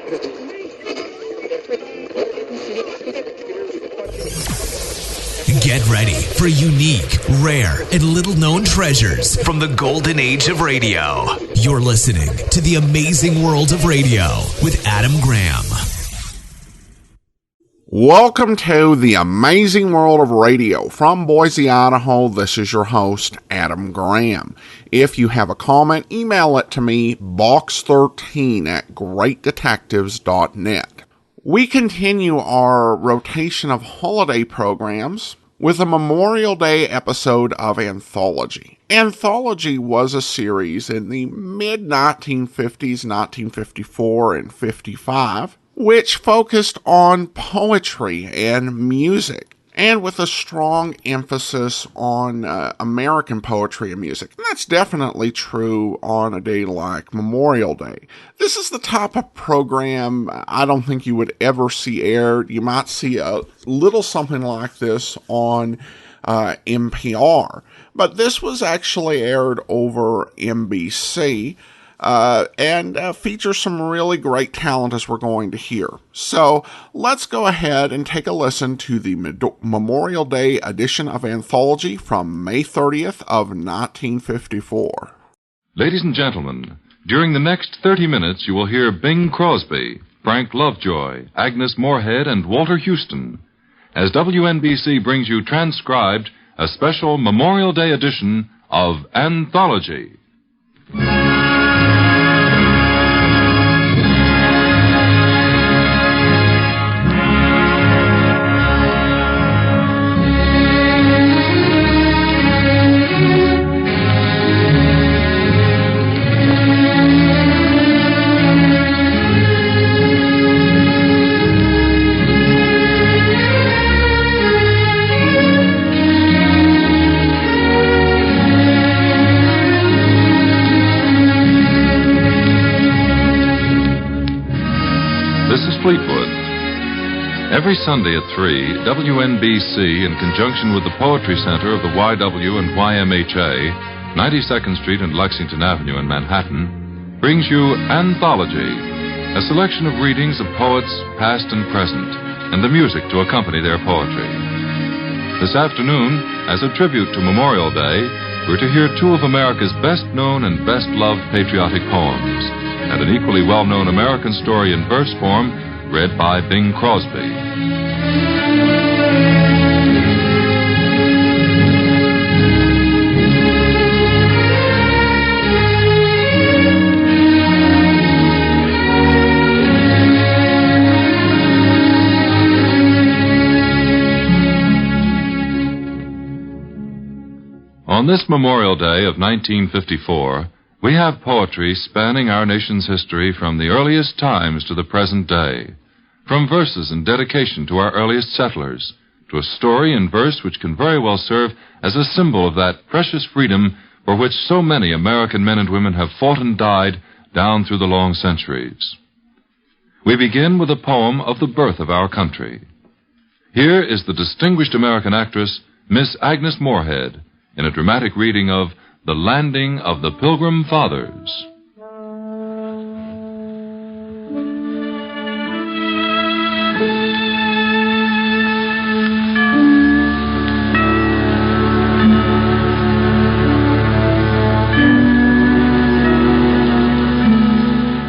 Get ready for unique, rare, and little-known treasures from the golden age of radio. You're listening to The Amazing World of Radio with Adam Graham. Welcome to The Amazing World of Radio. From Boise, Idaho, this is your host, Adam Graham. If you have a comment, email it to me, box13@greatdetectives.net. We continue our rotation of holiday programs with a Memorial Day episode of Anthology. Anthology was a series in the mid-1950s, 1954 and 55, which focused on poetry and music, and with a strong emphasis on American poetry and music. And that's definitely true on a day like Memorial Day. This is the type of program I don't think you would ever see aired. You might see a little something like this on NPR, but this was actually aired over NBC. And features some really great talent, as we're going to hear. So let's go ahead and take a listen to the Memorial Day edition of Anthology from May 30th of 1954. Ladies and gentlemen, during the next 30 minutes you will hear Bing Crosby, Frank Lovejoy, Agnes Moorehead, and Walter Houston, as WNBC brings you transcribed a special Memorial Day edition of Anthology. Fleetwood. Every Sunday at 3, WNBC, in conjunction with the Poetry Center of the YW and YMHA, 92nd Street and Lexington Avenue in Manhattan, brings you Anthology, a selection of readings of poets past and present, and the music to accompany their poetry. This afternoon, as a tribute to Memorial Day, we're to hear two of America's best-known and best-loved patriotic poems, and an equally well-known American story in verse form read by Bing Crosby. On this Memorial Day of 1954, we have poetry spanning our nation's history from the earliest times to the present day, from verses in dedication to our earliest settlers, to a story in verse which can very well serve as a symbol of that precious freedom for which so many American men and women have fought and died down through the long centuries. We begin with a poem of the birth of our country. Here is the distinguished American actress, Miss Agnes Moorehead, in a dramatic reading of The Landing of the Pilgrim Fathers.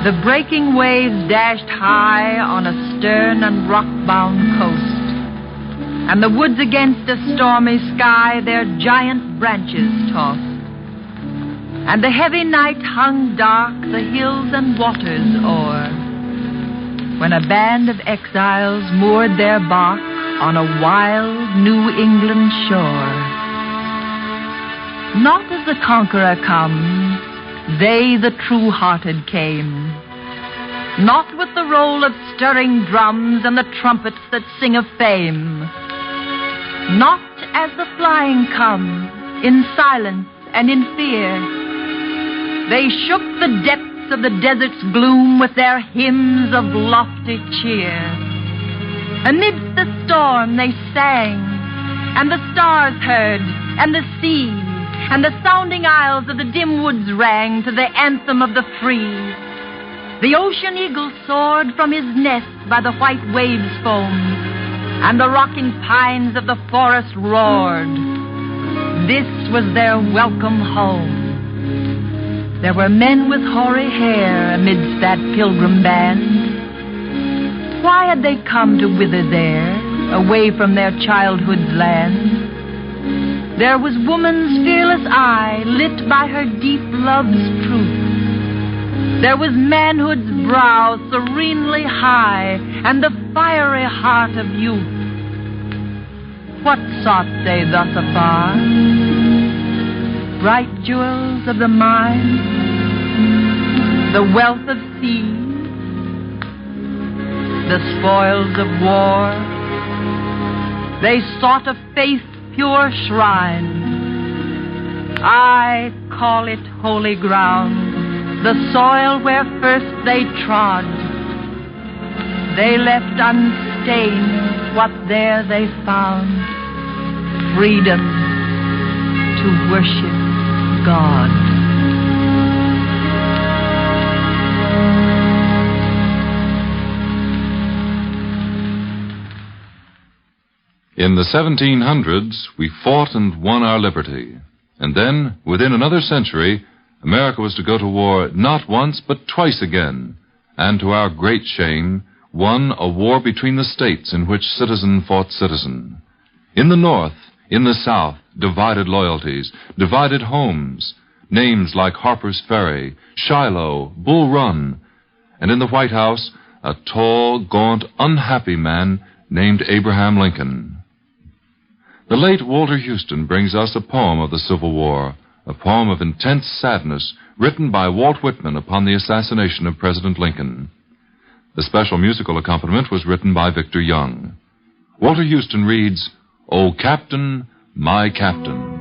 The breaking waves dashed high on a stern and rock-bound coast, and the woods against a stormy sky their giant branches tossed. And the heavy night hung dark the hills and waters o'er, when a band of exiles moored their bark on a wild New England shore. Not as the conqueror comes, they, the true-hearted, came, not with the roll of stirring drums and the trumpets that sing of fame, not as the flying come, in silence and in fear. They shook the depths of the desert's gloom with their hymns of lofty cheer. Amidst the storm they sang, and the stars heard, and the sea, and the sounding aisles of the dim woods rang to the anthem of the free. The ocean eagle soared from his nest by the white waves' foam, and the rocking pines of the forest roared. This was their welcome home. There were men with hoary hair amidst that pilgrim band. Why had they come to wither there, away from their childhood's land? There was woman's fearless eye, lit by her deep love's truth. There was manhood's brow serenely high, and the fiery heart of youth. What sought they thus afar? Bright jewels of the mine, the wealth of seas, the spoils of war. They sought a faith's pure shrine. I call it holy ground, the soil where first they trod. They left unstained what there they found, freedom to worship God. In the 1700s, we fought and won our liberty. And then, within another century, America was to go to war not once, but twice again. And to our great shame, won a war between the states in which citizen fought citizen. In the North, in the South, divided loyalties, divided homes, names like Harper's Ferry, Shiloh, Bull Run, and in the White House, a tall, gaunt, unhappy man named Abraham Lincoln. The late Walter Houston brings us a poem of the Civil War, a poem of intense sadness written by Walt Whitman upon the assassination of President Lincoln. The special musical accompaniment was written by Victor Young. Walter Houston reads, "O Captain, My Captain."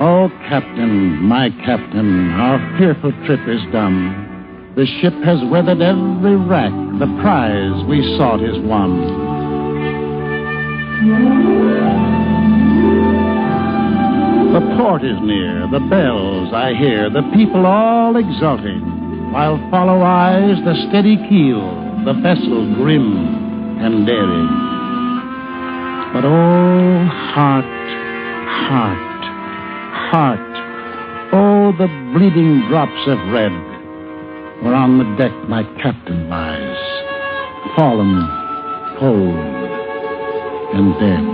Oh, Captain, my Captain, our fearful trip is done. The ship has weathered every wreck, the prize we sought is won. The port is near, the bells I hear, the people all exulting, while follow eyes the steady keel, the vessel grim and daring. But oh, heart, heart, heart, oh, the bleeding drops of red, where on the deck my captain lies, fallen, cold, and dead.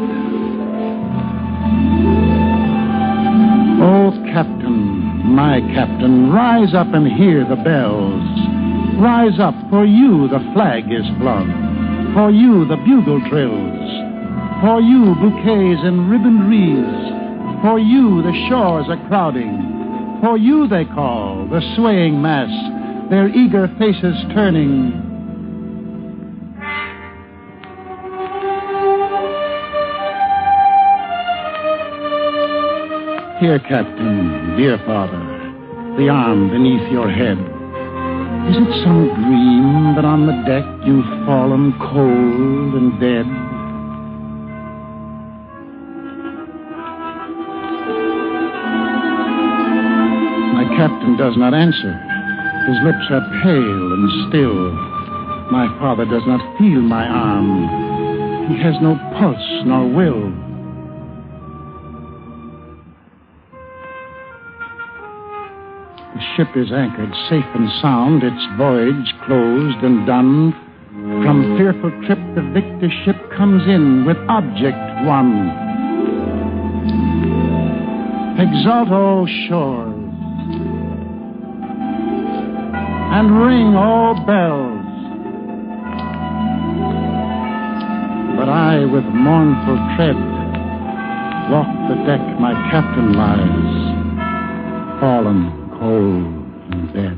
Oh, Captain, my Captain, rise up and hear the bells. Rise up, for you the flag is flung, for you the bugle trills, for you bouquets and ribboned wreaths, for you the shores are crowding, for you they call, the swaying mass, their eager faces turning. Here, Captain, dear father, the arm beneath your head. Is it some dream that on the deck you've fallen cold and dead? My captain does not answer. His lips are pale and still. My father does not feel my arm. He has no pulse nor will. The ship is anchored safe and sound, its voyage closed and done. From fearful trip the victor ship comes in with object won. Exult, all shores, and ring all bells. But I with mournful tread walk the deck my captain lies, fallen, cold and dead.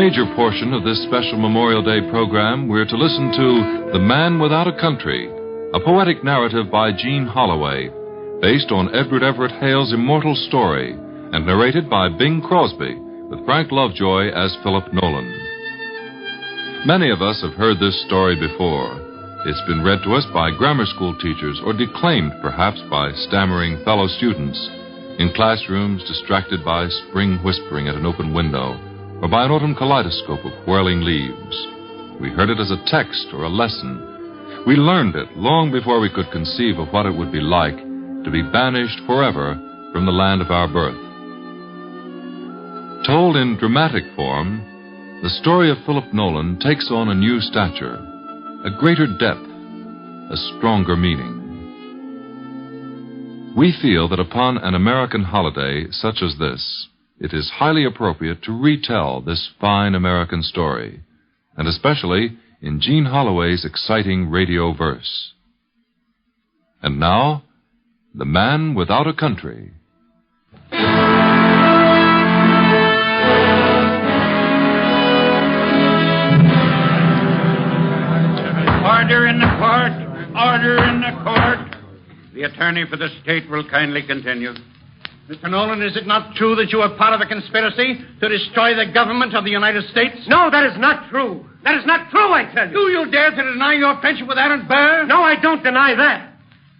major portion of this special Memorial Day program, we're to listen to The Man Without a Country, a poetic narrative by Jean Holloway, based on Edward Everett Hale's immortal story, and narrated by Bing Crosby, with Frank Lovejoy as Philip Nolan. Many of us have heard this story before. It's been read to us by grammar school teachers, or declaimed perhaps by stammering fellow students, in classrooms distracted by spring whispering at an open window, or by an autumn kaleidoscope of whirling leaves. We heard it as a text or a lesson. We learned it long before we could conceive of what it would be like to be banished forever from the land of our birth. Told in dramatic form, the story of Philip Nolan takes on a new stature, a greater depth, a stronger meaning. We feel that upon an American holiday such as this, it is highly appropriate to retell this fine American story, and especially in Jean Holloway's exciting radio verse. And now, The Man Without a Country. Order in the court! Order in the court! The attorney for the state will kindly continue. Mr. Nolan, is it not true that you are part of a conspiracy to destroy the government of the United States? No, that is not true. That is not true, I tell you. Do you dare to deny your friendship with Aaron Burr? No, I don't deny that.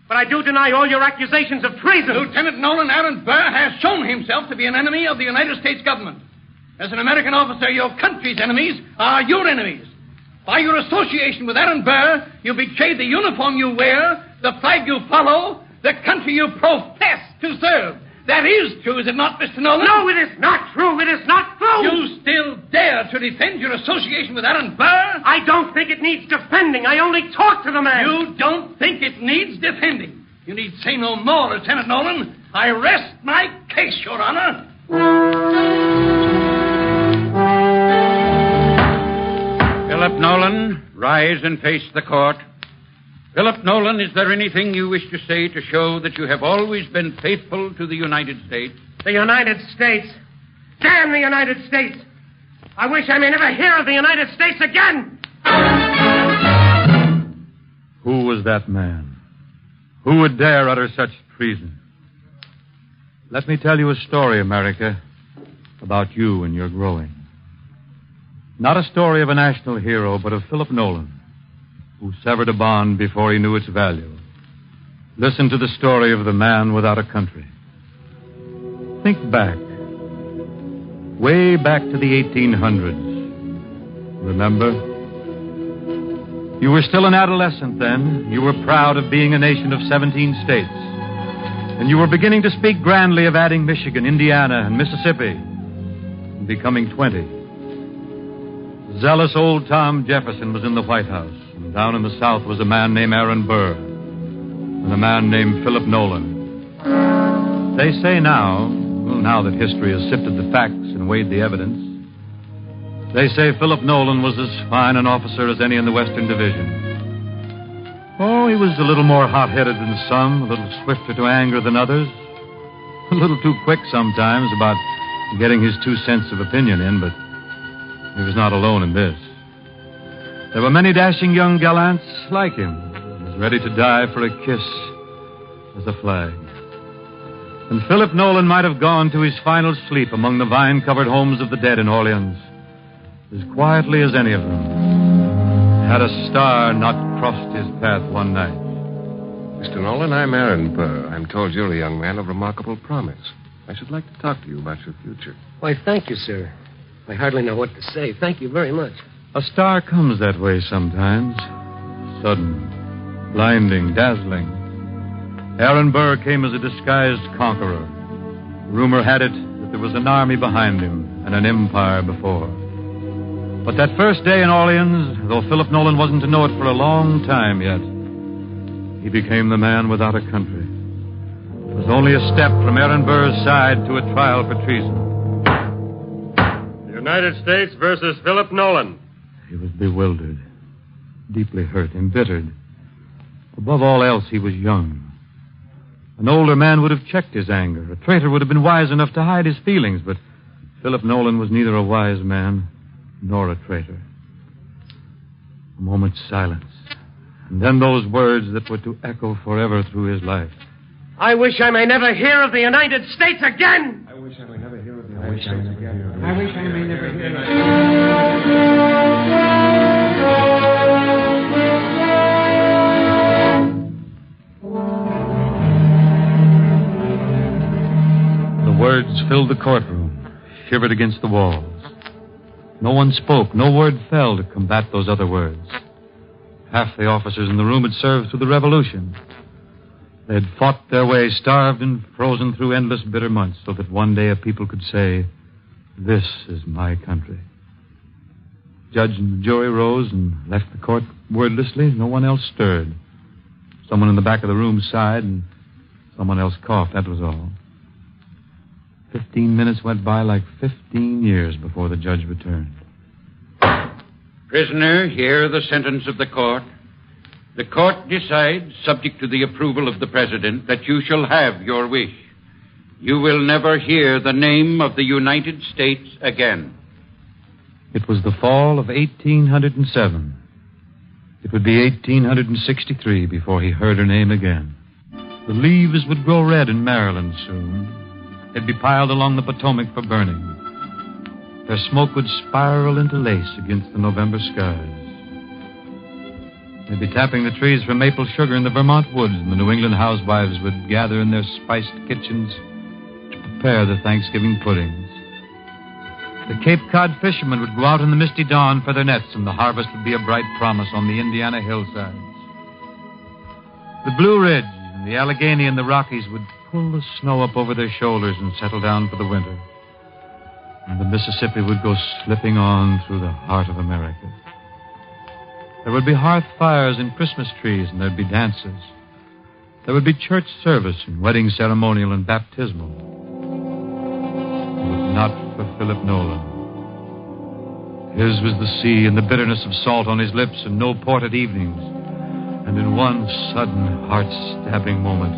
But I do deny all your accusations of treason. Lieutenant Nolan, Aaron Burr has shown himself to be an enemy of the United States government. As an American officer, your country's enemies are your enemies. By your association with Aaron Burr, you betrayed the uniform you wear, the flag you follow, the country you profess to serve. That is true, is it not, Mr. Nolan? No, it is not true. It is not true. You still dare to defend your association with Aaron Burr? I don't think it needs defending. I only talk to the man. You don't think it needs defending? You need say no more, Lieutenant Nolan. I rest my case, Your Honor. Philip Nolan, rise and face the court. Philip Nolan, is there anything you wish to say to show that you have always been faithful to the United States? The United States? Damn the United States! I wish I may never hear of the United States again! Who was that man? Who would dare utter such treason? Let me tell you a story, America, about you and your growing. Not a story of a national hero, but of Philip Nolan, who severed a bond before he knew its value. Listen to the story of the man without a country. Think back. Way back to the 1800s. Remember? You were still an adolescent then. You were proud of being a nation of 17 states. And you were beginning to speak grandly of adding Michigan, Indiana, and Mississippi, and becoming 20. Zealous old Tom Jefferson was in the White House, and down in the South was a man named Aaron Burr, and a man named Philip Nolan. They say now that history has sifted the facts and weighed the evidence, they say Philip Nolan was as fine an officer as any in the Western Division. Oh, he was a little more hot-headed than some, a little swifter to anger than others, a little too quick sometimes about getting his 2 cents of opinion in, but he was not alone in this. There were many dashing young gallants like him, as ready to die for a kiss as a flag. And Philip Nolan might have gone to his final sleep among the vine-covered homes of the dead in Orleans, as quietly as any of them, had a star not crossed his path one night. Mr. Nolan, I'm Aaron Burr. I'm told you're a young man of remarkable promise. I should like to talk to you about your future. Why, thank you, sir. I hardly know what to say. Thank you very much. A star comes that way sometimes. Sudden, blinding, dazzling. Aaron Burr came as a disguised conqueror. Rumor had it that there was an army behind him and an empire before. But that first day in Orleans, though Philip Nolan wasn't to know it for a long time yet, he became the man without a country. It was only a step from Aaron Burr's side to a trial for treason. The United States versus Philip Nolan. He was bewildered, deeply hurt, embittered. Above all else, he was young. An older man would have checked his anger. A traitor would have been wise enough to hide his feelings, but Philip Nolan was neither a wise man nor a traitor. A moment's silence, and then those words that were to echo forever through his life. I wish I may never hear of the United States again. I wish I may never hear of the United States again. I wish I may never hear of The words filled the courtroom, shivered against the walls. No one spoke, no word fell to combat those other words. Half the officers in the room had served through the Revolution. They had fought their way, starved and frozen through endless bitter months, so that one day a people could say, "This is my country." Judge and the jury rose and left the court wordlessly. No one else stirred. Someone in the back of the room sighed, and someone else coughed. That was all. 15 minutes went by like 15 years before the judge returned. Prisoner, hear the sentence of the court. The court decides, subject to the approval of the President, that you shall have your wish. You will never hear the name of the United States again. It was the fall of 1807. It would be 1863 before he heard her name again. The leaves would grow red in Maryland soon. They'd be piled along the Potomac for burning. Their smoke would spiral into lace against the November skies. They'd be tapping the trees for maple sugar in the Vermont woods, and the New England housewives would gather in their spiced kitchens to prepare the Thanksgiving puddings. The Cape Cod fishermen would go out in the misty dawn for their nets, and the harvest would be a bright promise on the Indiana hillsides. The Blue Ridge and the Allegheny and the Rockies would pull the snow up over their shoulders and settle down for the winter. And the Mississippi would go slipping on through the heart of America. There would be hearth fires and Christmas trees, and there'd be dances. There would be church service and wedding ceremonial and baptismal. But not for Philip Nolan. His was the sea and the bitterness of salt on his lips and no port at evenings. And in one sudden, heart-stabbing moment,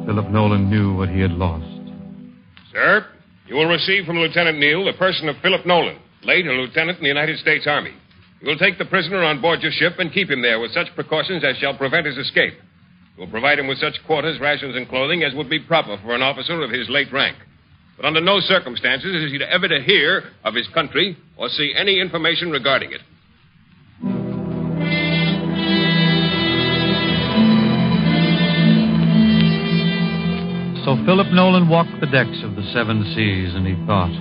Philip Nolan knew what he had lost. Sir, you will receive from Lieutenant Neal the person of Philip Nolan, late a lieutenant in the United States Army. You will take the prisoner on board your ship and keep him there with such precautions as shall prevent his escape. You will provide him with such quarters, rations, and clothing as would be proper for an officer of his late rank. But under no circumstances is he ever to hear of his country or see any information regarding it. So Philip Nolan walked the decks of the seven seas, and he thought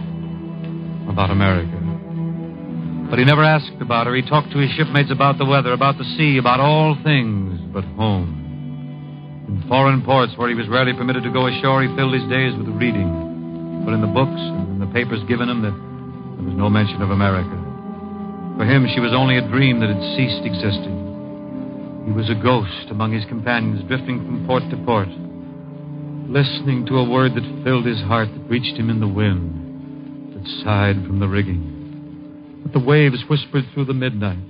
about America. But he never asked about her. He talked to his shipmates about the weather, about the sea, about all things but home. In foreign ports where he was rarely permitted to go ashore, he filled his days with reading. But in the books and in the papers given him, there was no mention of America. For him, she was only a dream that had ceased existing. He was a ghost among his companions, drifting from port to port, listening to a word that filled his heart, that reached him in the wind, that sighed from the rigging. But the waves whispered through the midnight.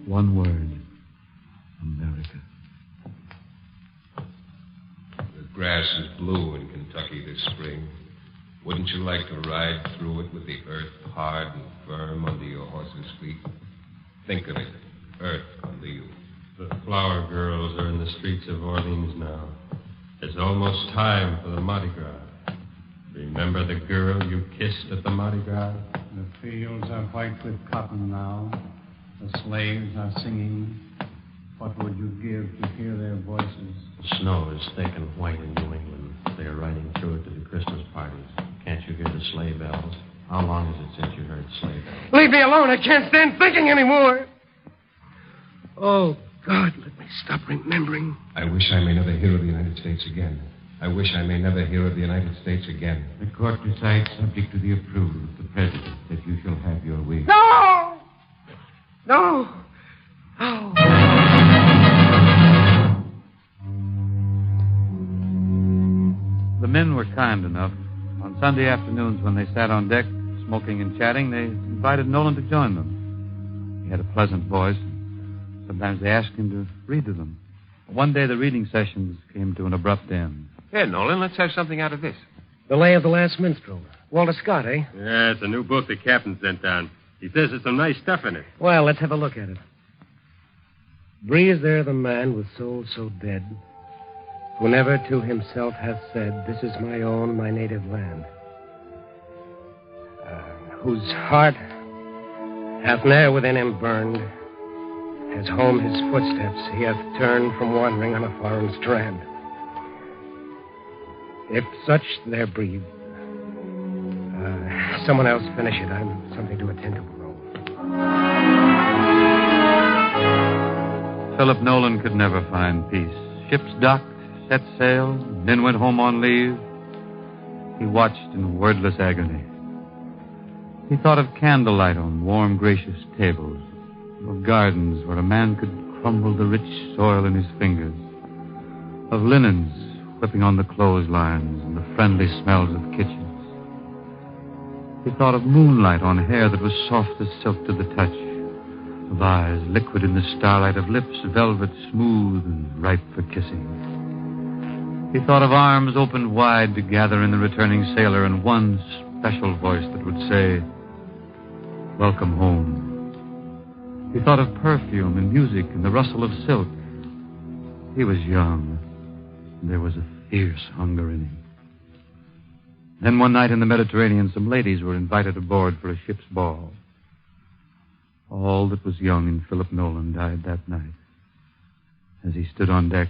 One word. America. The grass is blue in Kentucky this spring. Wouldn't you like to ride through it with the earth hard and firm under your horse's feet? Think of it. Earth under you. The flower girls are in the streets of Orleans now. It's almost time for the Mardi Gras. Remember the girl you kissed at the Mardi Gras? The fields are white with cotton now. The slaves are singing. What would you give to hear their voices? The snow is thick and white in New England. They are riding through it to the Christmas parties. Can't you hear the sleigh bells? How long is it since you heard sleigh bells? Leave me alone. I can't stand thinking anymore. Oh, God, let me stop remembering. I wish I may never hear of the United States again. I wish I may never hear of the United States again. The court decides, subject to the approval of the President, that you shall have your wish. No! No! No! The men were kind enough. On Sunday afternoons when they sat on deck, smoking and chatting, they invited Nolan to join them. He had a pleasant voice. Sometimes they asked him to read to them. One day the reading sessions came to an abrupt end. Here, Nolan, let's have something out of this. The Lay of the Last Minstrel. Walter Scott, eh? Yeah, it's a new book the captain sent down. He says there's some nice stuff in it. Well, let's have a look at it. Breathes there the man with soul so dead, who never to himself hath said, this is my own, my native land. Whose heart hath ne'er within him burned, as home his footsteps he hath turned from wandering on a foreign strand. If such there breathe, someone else finish it. I'm something to attend to below. Philip Nolan could never find peace. Ships docked, set sail, men went home on leave. He watched in wordless agony. He thought of candlelight on warm, gracious tables, of gardens where a man could crumble the rich soil in his fingers, of linens whipping on the clotheslines and the friendly smells of kitchens. He thought of moonlight on hair that was soft as silk to the touch, of eyes liquid in the starlight, of lips velvet smooth and ripe for kissing. He thought of arms opened wide to gather in the returning sailor, and one special voice that would say, welcome home. He thought of perfume and music and the rustle of silk. He was young, and there was a fierce hunger in him. Then one night in the Mediterranean, some ladies were invited aboard for a ship's ball. All that was young in Philip Nolan died that night, as he stood on deck,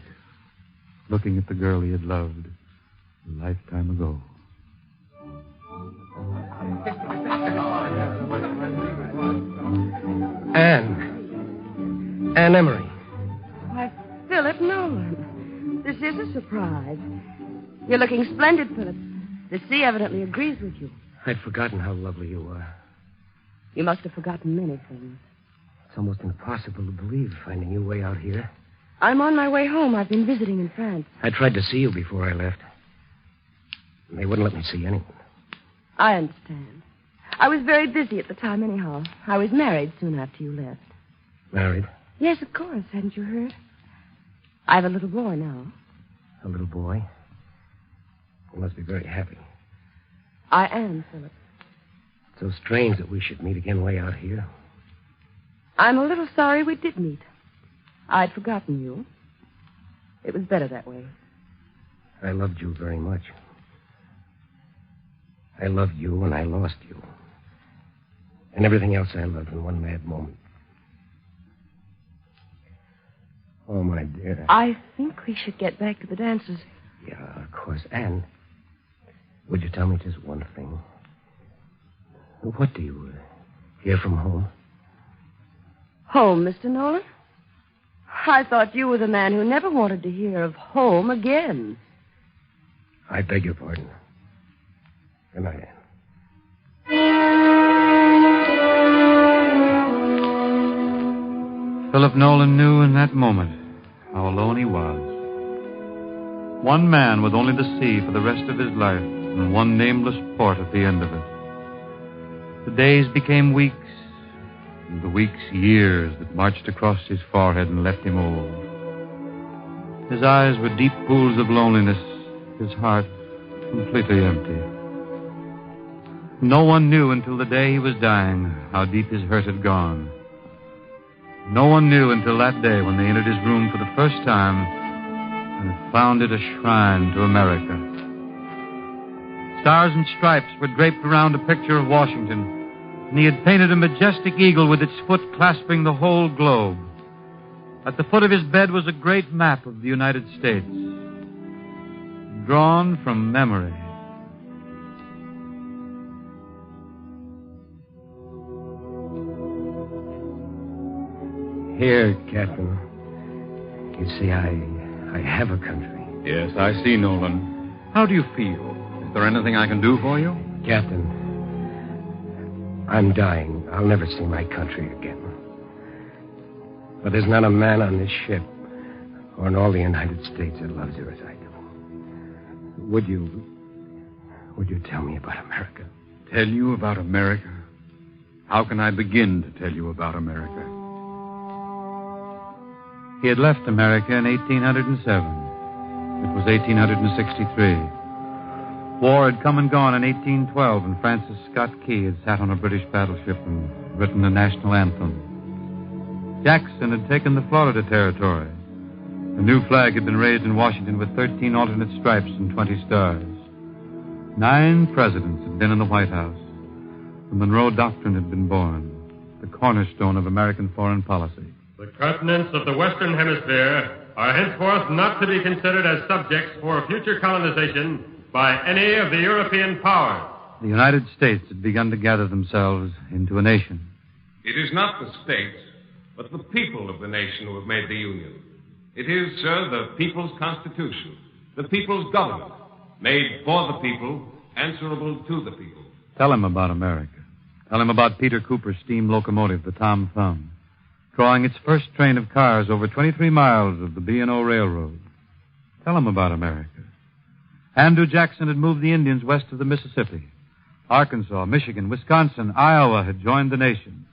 looking at the girl he had loved a lifetime ago. Anne Emery. Why, Philip Nolan. This is a surprise. You're looking splendid, Philip. The sea evidently agrees with you. I'd forgotten how lovely you were. You must have forgotten many things. It's almost impossible to believe, finding you way out here. I'm on my way home. I've been visiting in France. I tried to see you before I left. They wouldn't let me see anyone. I understand. I was very busy at the time anyhow. I was married soon after you left. Married? Yes, of course. Hadn't you heard? I have a little boy now. A little boy? You must be very happy. I am, Philip. So strange that we should meet again way out here. I'm a little sorry we did meet. I'd forgotten you. It was better that way. I loved you very much. I loved you and I lost you. And everything else I loved in one mad moment. Oh, my dear. I think we should get back to the dances. Yeah, of course. Anne, would you tell me just one thing? What do you hear from home? Home, Mr. Nolan? I thought you were the man who never wanted to hear of home again. I beg your pardon. Good night, Anne. Philip Nolan knew in that moment how alone he was. One man with only the sea for the rest of his life, and one nameless port at the end of it. The days became weeks, and the weeks years that marched across his forehead and left him old. His eyes were deep pools of loneliness, his heart completely empty. No one knew until the day he was dying how deep his hurt had gone. No one knew until that day when they entered his room for the first time and found it a shrine to America. Stars and stripes were draped around a picture of Washington, and he had painted a majestic eagle with its foot clasping the whole globe. At the foot of his bed was a great map of the United States, drawn from memory. Here, Captain. You see, I have a country. Yes, I see, Nolan. How do you feel? Is there anything I can do for you? Captain, I'm dying. I'll never see my country again. But there's not a man on this ship or in all the United States that loves her as I do. Would you tell me about America? Tell you about America? How can I begin to tell you about America? He had left America in 1807. It was 1863. War had come and gone in 1812, and Francis Scott Key had sat on a British battleship and written a national anthem. Jackson had taken the Florida Territory. A new flag had been raised in Washington with 13 alternate stripes and 20 stars. 9 presidents had been in the White House. The Monroe Doctrine had been born, the cornerstone of American foreign policy. The continents of the Western Hemisphere are henceforth not to be considered as subjects for future colonization by any of the European powers. The United States had begun to gather themselves into a nation. It is not the states, but the people of the nation who have made the Union. It is, sir, the people's constitution, the people's government, made for the people, answerable to the people. Tell him about America. Tell him about Peter Cooper's steam locomotive, the Tom Thumb, drawing its first train of cars over 23 miles of the B&O Railroad. Tell him about America. Andrew Jackson had moved the Indians west of the Mississippi. Arkansas, Michigan, Wisconsin, Iowa had joined the nation.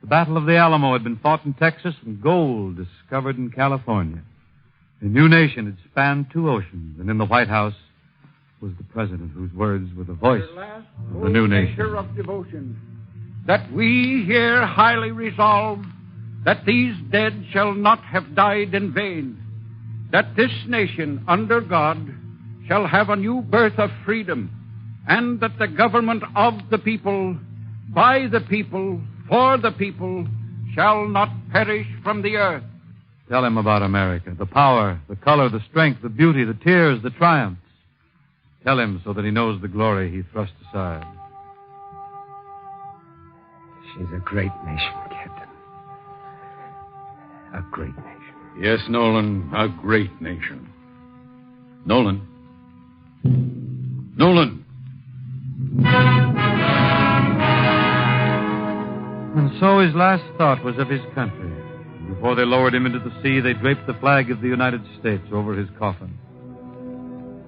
The Battle of the Alamo had been fought in Texas and gold discovered in California. A new nation had spanned 2 oceans, and in the White House was the president whose words were the voice of the new nation. Of devotion, that we here highly resolve that these dead shall not have died in vain, that this nation under God shall have a new birth of freedom, and that the government of the people, by the people, for the people, shall not perish from the earth. Tell him about America, the power, the color, the strength, the beauty, the tears, the triumphs. Tell him so that he knows the glory he thrust aside. She's a great nation, Captain. A great nation. Yes, Nolan, a great nation. Nolan. Nolan! And so his last thought was of his country. Before they lowered him into the sea, they draped the flag of the United States over his coffin.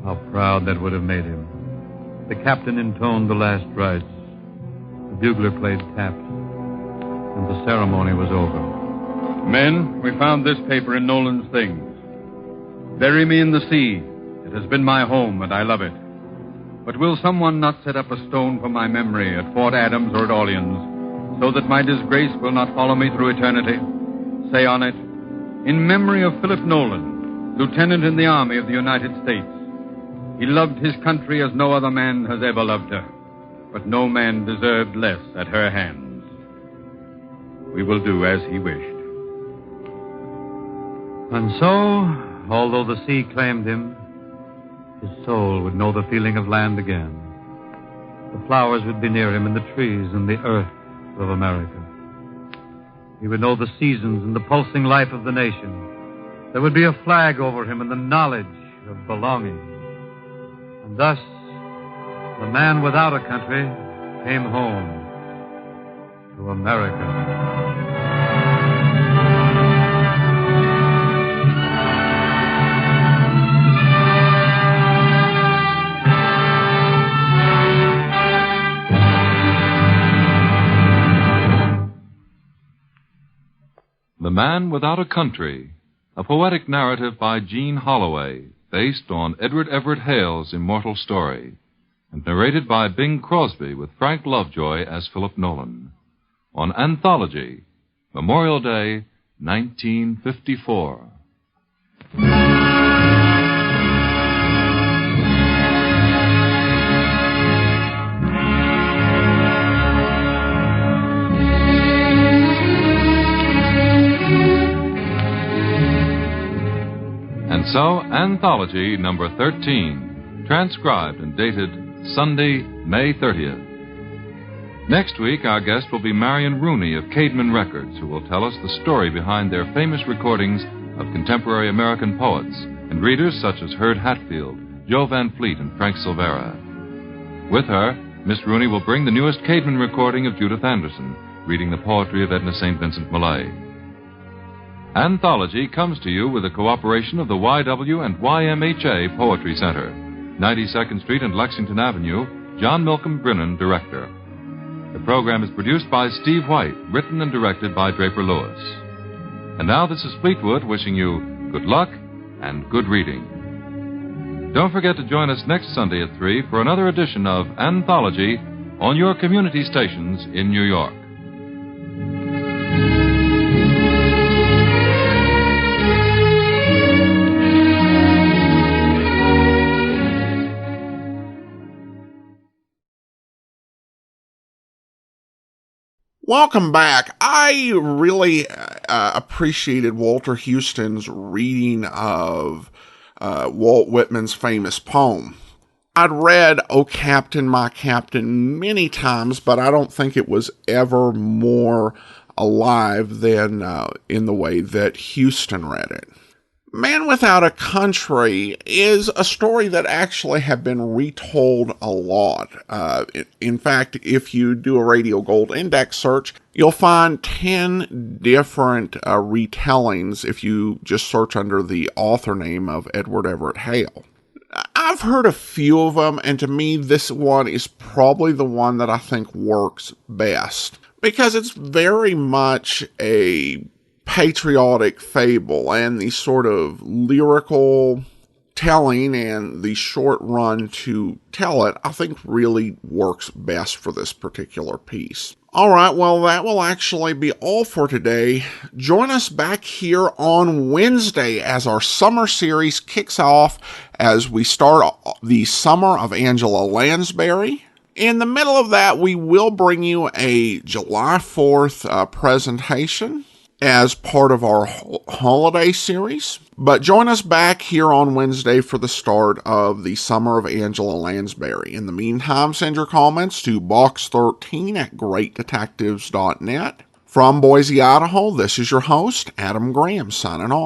How proud that would have made him. The captain intoned the last rites. The bugler played taps. And the ceremony was over. Men, we found this paper in Nolan's things. Bury me in the sea. It has been my home, and I love it. But will someone not set up a stone for my memory at Fort Adams or at Orleans, so that my disgrace will not follow me through eternity? Say on it, in memory of Philip Nolan, lieutenant in the Army of the United States. He loved his country as no other man has ever loved her, but no man deserved less at her hands. We will do as he wished. And so, although the sea claimed him, his soul would know the feeling of land again. The flowers would be near him and the trees and the earth of America. He would know the seasons and the pulsing life of the nation. There would be a flag over him and the knowledge of belonging. And thus, the man without a country came home to America. The Man Without a Country, a poetic narrative by Jean Holloway, based on Edward Everett Hale's immortal story, and narrated by Bing Crosby with Frank Lovejoy as Philip Nolan, on Anthology, Memorial Day, 1954. And so, Anthology number 13, transcribed and dated Sunday, May 30th. Next week, our guest will be Marion Rooney of Cademan Records, who will tell us the story behind their famous recordings of contemporary American poets and readers such as Hurd Hatfield, Joe Van Fleet, and Frank Silvera. With her, Miss Rooney will bring the newest Cademan recording of Judith Anderson, reading the poetry of Edna St. Vincent Millay. Anthology comes to you with the cooperation of the YW and YMHA Poetry Center, 92nd Street and Lexington Avenue, John Milcom Brennan, Director. The program is produced by Steve White, written and directed by Draper Lewis. And now this is Fleetwood wishing you good luck and good reading. Don't forget to join us next Sunday at 3 for another edition of Anthology on your community stations in New York. Welcome back. I really appreciated Walter Houston's reading of Walt Whitman's famous poem. I'd read "O Captain, My Captain" many times, but I don't think it was ever more alive than in the way that Houston read it. Man Without a Country is a story that actually have been retold a lot. In fact, if you do a Radio Gold Index search, you'll find 10 different retellings if you just search under the author name of Edward Everett Hale. I've heard a few of them, and to me, this one is probably the one that I think works best, because it's very much a patriotic fable, and the sort of lyrical telling and the short run to tell it, I think really works best for this particular piece. All right, well, that will actually be all for today. Join us back here on Wednesday as our summer series kicks off as we start the Summer of Angela Lansbury. In the middle of that, we will bring you a July 4th presentation as part of our holiday series. But join us back here on Wednesday for the start of the Summer of Angela Lansbury. In the meantime, send your comments to box13@greatdetectives.net. From Boise, Idaho, this is your host, Adam Graham, signing off.